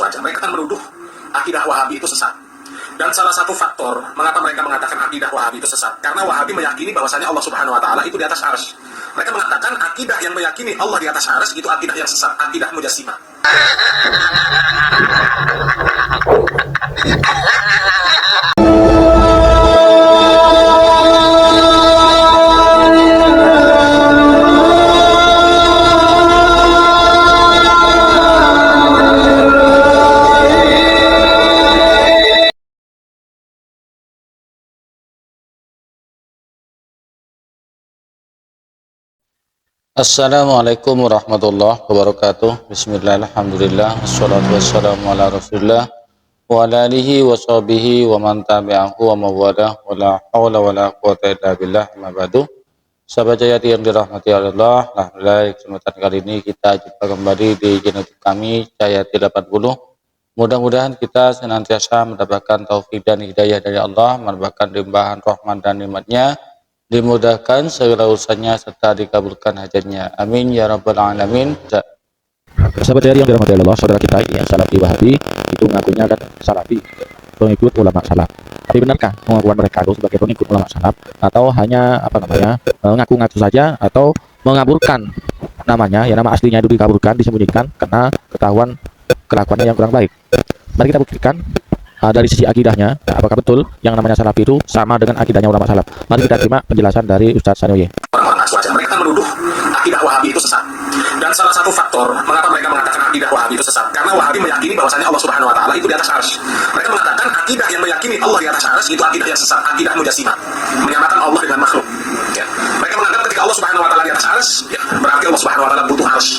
saja. Mereka kan menuduh akidah Wahabi itu sesat. Dan salah satu faktor mengapa mereka mengatakan akidah Wahabi itu sesat, karena Wahabi meyakini bahwasanya Allah Subhanahu wa taala itu di atas arsy. Mereka mengatakan akidah yang meyakini Allah di atas arsy itu akidah yang sesat, akidah Mujassimah. Assalamualaikum warahmatullahi wabarakatuh. Bismillah, alhamdulillah, wassalatu wassalamu ala rasulillah wa ala alihi wa sahbihi wa man tabi'ahu wa mawadah wa la hawla wa la quwata illa billah, amma ba'du. Sahabat Jayati yang dirahmati Allah, alhamdulillah kesempatan kali ini kita jumpa kembali di channel kami Jayati 80. Mudah-mudahan kita senantiasa mendapatkan taufik dan hidayah dari Allah, mendapatkan limpahan rahmat dan nikmatnya, dimudahkan segala urusannya serta dikabulkan hajatnya, amin ya rabbal alamin. Sahabat yang dirahmati Allah, saudara kita ini yang salafi Wahabi itu ngakunya kan salafi, pengikut ulama salaf. Tapi benarkah pengakuan mereka itu sebagai pengikut ulama salaf, atau hanya ngaku-ngaku saja, atau mengaburkan namanya, ya nama aslinya itu dikaburkan, disembunyikan karena ketahuan kelakuannya yang kurang baik? Mari kita buktikan dari sisi akidahnya, apakah betul yang namanya salafi itu sama dengan akidahnya ulama salaf. Mari kita terima penjelasan dari Ustaz Sanyoye. Mereka menuduh akidah Wahabi itu sesat. Dan salah satu faktor mengapa mereka mengatakan akidah Wahabi itu sesat, karena Wahabi meyakini bahwasanya Allah Subhanahu wa taala itu di atas arsy. Mereka mengatakan akidah yang meyakini Allah di atas arsy itu akidah yang sesat, akidah Mujassimah, menyamakan Allah dengan makhluk. Ya. Mereka menganggap ketika Allah Subhanahu wa taala di atas arsy, ya, berarti Allah Subhanahu wa taala butuh arsy.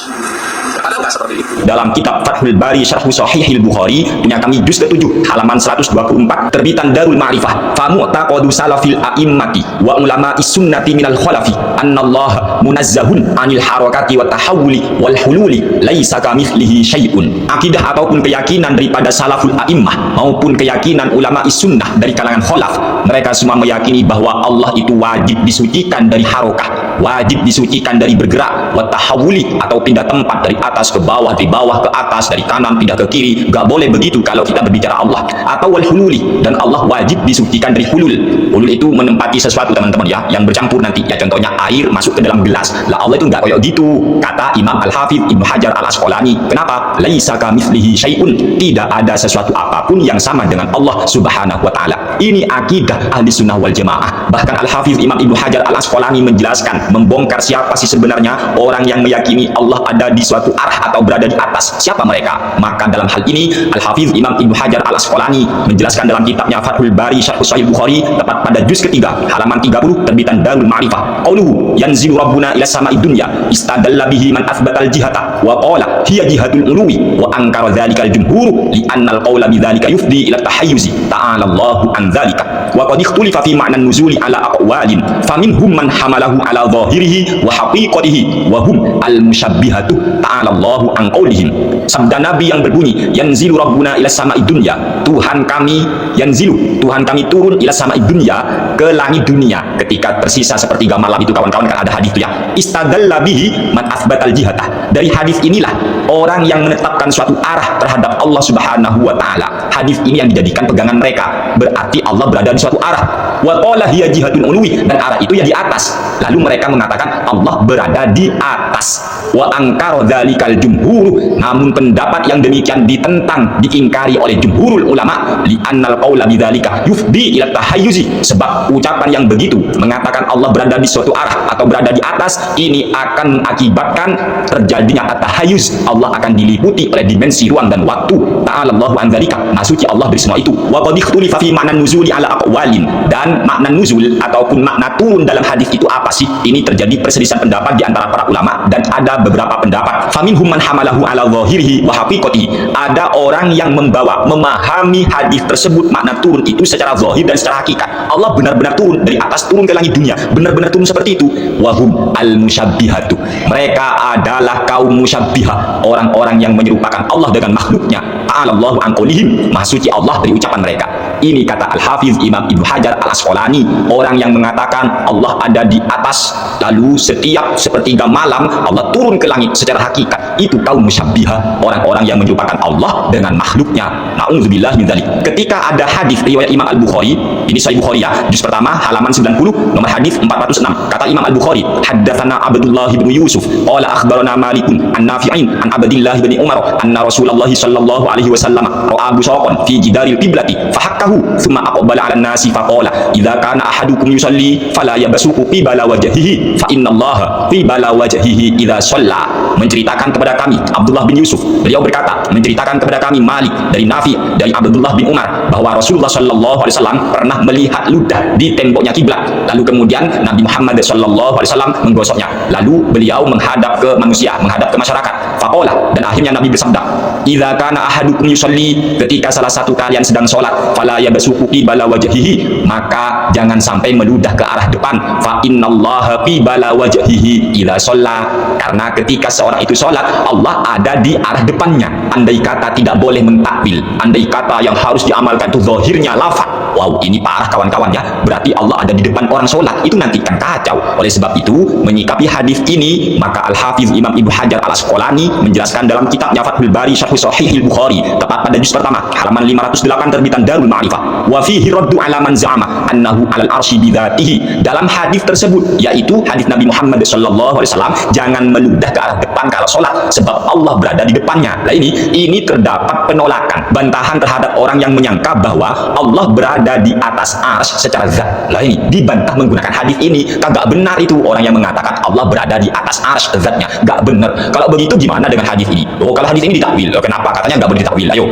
Ya, padahal enggak seperti itu. Dalam kitab Fathul Bari Syarh Sahihil Bukhari punya kami juz ke-7 halaman 124 terbitan Darul Ma'rifah, fa mu'taqadu salafil a'immati wa ulama'is sunnati minal khalafi annallaha munazzahun anil harakati wa tahawuli wal hululi laisa kamitslihi syai'un. Akidah ataupun keyakinan daripada salaful a'immah maupun keyakinan ulama'is sunnah dari kalangan khalaf, mereka semua meyakini bahwa Allah itu wajib disucikan dari harakah, wajib disucikan dari bergerak, wa tahawuli atau pindah tempat dari atas ke bawah, dari bawah ke atas, dari kanan pindah ke kiri. Gak boleh begitu kalau kita berbicara Allah. Atau wal hululi, dan Allah wajib disucikan dari hulul. Hulul itu menempati sesuatu, teman-teman ya, yang bercampur nanti ya, contohnya air masuk ke dalam gelas. Lah Allah itu nggak kayak gitu, kata Imam Al-Hafidz Ibnu Hajar Al-Asqalani. Kenapa? Laisa kamitslihi syai'un, tidak ada sesuatu apapun yang sama dengan Allah Subhanahu wa taala. Ini akidah ahli sunnah wal jamaah. Bahkan Al-Hafidz Imam Ibnu Hajar Al-Asqalani menjelaskan, membongkar siapa sih sebenarnya orang yang meyakini Allah ada di suatu arah atau berada di atas. Siapa mereka? Maka dalam hal ini Al-Hafidz Imam Ibnu Hajar Al-Asqalani menjelaskan dalam kitabnya Fathul Bari Syarh Sahih Bukhari, tepat pada juz ketiga halaman 30 terbitan Darul Ma'rifah. Qauluhu yanzilu rabbuna ila sama'id dunya istadalla bihi man athbatal jihata wa qala hiya jihatul uluwi wa ankara dzalikal jumhur li anna al-qawla bidzalika yufdi ila tahayyuzi ta'ala Allahu an dzalika wa qad ikhtulifa fi ma'na nuzuli ala aqwalin faminhum man hamalahu ala dhahirihi wa haqiqatihi wa hum al-musyabbihatu ta'ala Allahu an qawlihim. Sabda Nabi yang berbunyi yanzilu rabbuna ila sama'id dunya, Tuhan kami yanzilu, Tuhan kami turun ila sama'id dunya, ke langit dunia ketika tersisa sepertiga malam itu, kawan-kawan kan ada hadis itu ya, istadalla bihi man athbatal jihata. Dari hadis inilah orang yang menetapkan suatu arah terhadap Allah Subhanahu wa taala, hadis ini yang dijadikan pegangan mereka, berarti Allah berada di suatu arah. Wa qala hiya jihadul ulwi, dan arah itu ya di atas. Lalu mereka mengatakan Allah berada di atas. Wa angkara dzalikal jumhur, namun pendapat yang demikian ditentang, diingkari oleh jumhurul ulama, li annal qaula bidzalika yufdi ila tahayyuzi, sebab ucapan yang begitu mengatakan Allah berada di suatu arah atau berada di atas, ini akan mengakibatkan terjadinya at-tahayyuz, Allah akan diliputi oleh dimensi ruang dan waktu. Ta'ala Allahu an dzalika, maha suci Allah dari semua itu. Wa qad ikhtulifa fi ma'na nuzuli ala aqwalin, dan makna nuzul ataupun makna turun dalam hadis itu apa sih? Ini terjadi perselisihan pendapat di antara para ulama, dan ada beberapa pendapat. Faminhum man hamalahu ala dhahirihi wa haqiqatihi, ada orang yang memahami hadis tersebut makna turun itu secara zahir dan secara hakikat. Allah benar-benar turun dari atas, turun ke langit dunia, benar-benar turun seperti itu. Wahum al-musyabbihatu, mereka adalah kaum musyabbihah, orang-orang yang menyerupakan Allah dengan makhluknya. Ta'ala Allahu an qaulihim, maha suci Allah dari ucapan mereka. Ini kata Al-Hafiz Imam Ibnu Hajar Al-Asqalani, orang yang mengatakan Allah ada di atas, lalu setiap sepertiga malam Allah turun ke langit secara hakikat, itu kaum musyabbihah, orang-orang yang menyerupakan Allah dengan makhluknya. Na'udzubillah min dzalik. Ketika ada hadis riwayat Imam Al-Bukhari, ini Sahih Bukhari ya, juz pertama halaman 90, nomor hadis 406. Kata Imam Al-Bukhari, haddatsana Abdullah bin Yusuf, qala akhbarana Malikun an Nafi'in an Abdillah bin Umar anna Rasulullah sallallahu alaihi wasallam ra'a busaqan fi jidaril qiblati fahakkahu thumma aqbala 'ala an-nasi faqala idza kana ahadukum yusalli fala yabsuqu qibala wajhihi fa innallaha qibala wajhihi idza shalla. Menceritakan kepada kami Abdullah bin Yusuf, beliau berkata, menceritakan kepada kami Malik dari Nafi dari Abdullah bin Umar bahwa Rasulullah sallallahu alaihi wasallam pernah melihat ludah di temboknya kiblat, lalu kemudian Nabi Muhammad sallallahu alaihi wasallam menggosoknya, lalu beliau menghadap ke manusia, menghadap ke masyarakat. Faqala, dan akhirnya Nabi bersabda, idza kana ahadukum yusalli, ketika salah satu kalian sedang sholat, fala yabsuqu qibala wajhihi, maka jangan sampai meludah ke arah depan. Fa innallaha qibala wajhihi idza shalla, karena ketika seorang itu sholat, Allah ada di arah depannya. Andai kata tidak boleh mentakwil, andai kata yang harus diamalkan itu zahirnya lafaz, wow ini parah kawan-kawan ya, berarti Allah ada di depan orang sholat, itu nanti kan kacau. Oleh sebab itu, menyikapi hadis ini, maka Al-Hafiz Imam Ibnu Hajar Al-Asqalani menjelaskan dalam kitabnya Fathul Bari Syarh Sahih Bukhari, tepat pada juz pertama halaman 508 terbitan Darul Ma'rifah, wa fihi raddu ala man za'ama annahu 'alal arsy bidzatihi. Dalam hadis tersebut, yaitu hadis Nabi Muhammad sallallahu alaihi wasallam, jangan meludah ke arah depan kalau sholat sebab Allah berada di depannya. Nah ini terdapat penolakan, bantahan terhadap orang yang menyangka bahwa Allah berada di atas arsy secara zat. Lah ini dibantah menggunakan hadis ini, kagak benar itu orang yang mengatakan Allah berada di atas arsy zatnya, gak benar. Kalau begitu gimana dengan hadis ini? Oh, kalau hadis ini ditakwil, kenapa katanya gak boleh ditakwil? Ayo,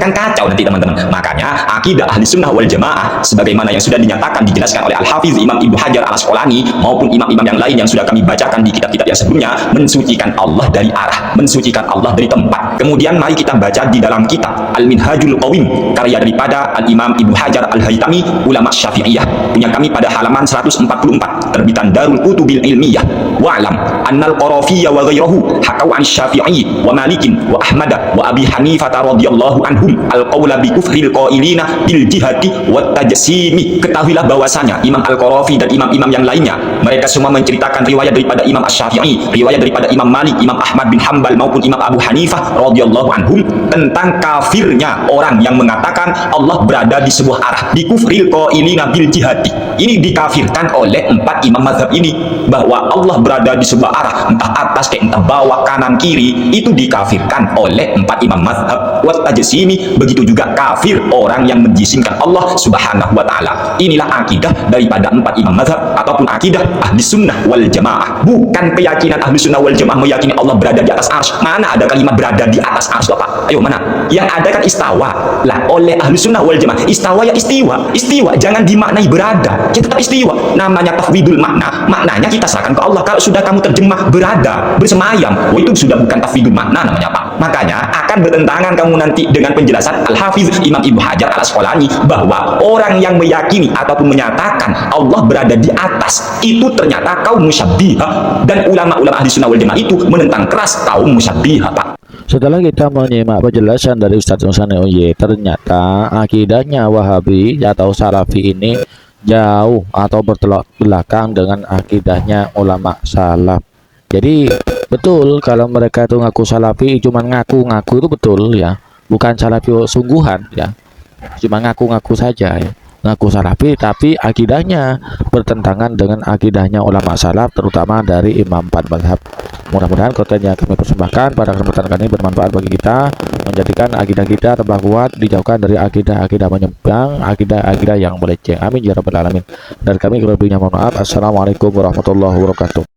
kan kacau nanti teman-teman. Makanya akidah ahli sunnah wal jamaah sebagaimana yang sudah dinyatakan dijelaskan oleh Al-Hafiz Imam Ibnu Hajar Al-Asqalani maupun imam-imam yang lain yang sudah kami bacakan di kitab-kitab yang sebelumnya, mensucikan Allah dari arah, mensucikan Allah dari tempat. Kemudian mari kita baca di dalam kitab Al-Minhajul Qawim karya daripada Al-Imam Ibnu Hajar Al-Haytami, ulama Syafi'iyah, punya kami pada halaman 144 terbitan Darul Kutubil Ilmiyah. Wa'lam annal Qarafiyya wa ghayruhu hakau an Syafi'i wa Malikin wa Ahmad wa Abi Hanifah radhiyallahu anhum al-qawla bi kufril qailina bil jihati wat tajsimi. Ketahuilah bahwasanya Imam Al-Qarafi dan imam-imam yang lainnya, mereka semua menceritakan riwayat daripada Imam Asy-Syafi'i, riwayat daripada Imam Malik, Imam Ahmad bin Hanbal maupun Imam Abu Hanifah radhiyallahu anhum tentang kafirnya orang yang mengatakan Allah berada di sebuah arah, di kufril qailina bil jihati. Ini dikafirkan oleh empat imam mazhab ini, bahwa Allah berada di sebuah arah, entah atas ke entah bawah, kanan kiri, itu dikafirkan oleh empat imam mazhab. Wat tajsimi, begitu juga kafir orang yang menjisimkan Allah subhanahu wa ta'ala. Inilah akidah daripada empat imam mazhab ataupun akidah ahli sunnah wal jamaah, bukan keyakinan ahli sunnah wal jamaah meyakini Allah berada di atas arsy. Mana ada kalimat berada di atas arsy, Bapak? Ayo, mana? Yang ada kan istawa. Lah oleh ahli sunnah wal jamaah, istawa ya istiwa. Istiwa jangan dimaknai berada, kita tetap istiwa. Namanya tafwidul makna, maknanya kita serahkan ke Allah. Kalau sudah kamu terjemah berada, bersemayam, oh itu sudah bukan tafwidul makna namanya, Pak. Makanya akan bertentangan kamu nanti dengan penjelasan Al-Hafiz Imam Ibnu Hajar Al-Asqalani bahwa orang yang meyakini ataupun menyatakan Allah berada di atas itu ternyata kaum musyabbihah, dan ulama-ulama ahli sunnah wal jamaah itu menentang keras kaum musyabbihah, Pak. Setelah kita menyimak penjelasan dari Ustadz Nusani Uye, ternyata akidahnya Wahabi atau Salafi ini jauh atau bertolak belakang dengan akidahnya ulama salaf. Jadi betul kalau mereka itu ngaku Salafi, cuman ngaku-ngaku itu betul ya, bukan Salafi sungguhan ya, cuma ngaku-ngaku saja ya. Ngaku Salafi tapi akidahnya bertentangan dengan akidahnya ulama salaf, terutama dari imam empat mazhab. Mudah-mudahan konten yang kami persembahkan pada kesempatan kali ini bermanfaat bagi kita, menjadikan akidah kita tambah kuat, dijauhkan dari akidah-akidah menyimpang, akidah-akidah yang meleceh. Amin ya rabbal alamin. Dan kami kurang lebihnya mohon maaf. Assalamualaikum warahmatullahi wabarakatuh.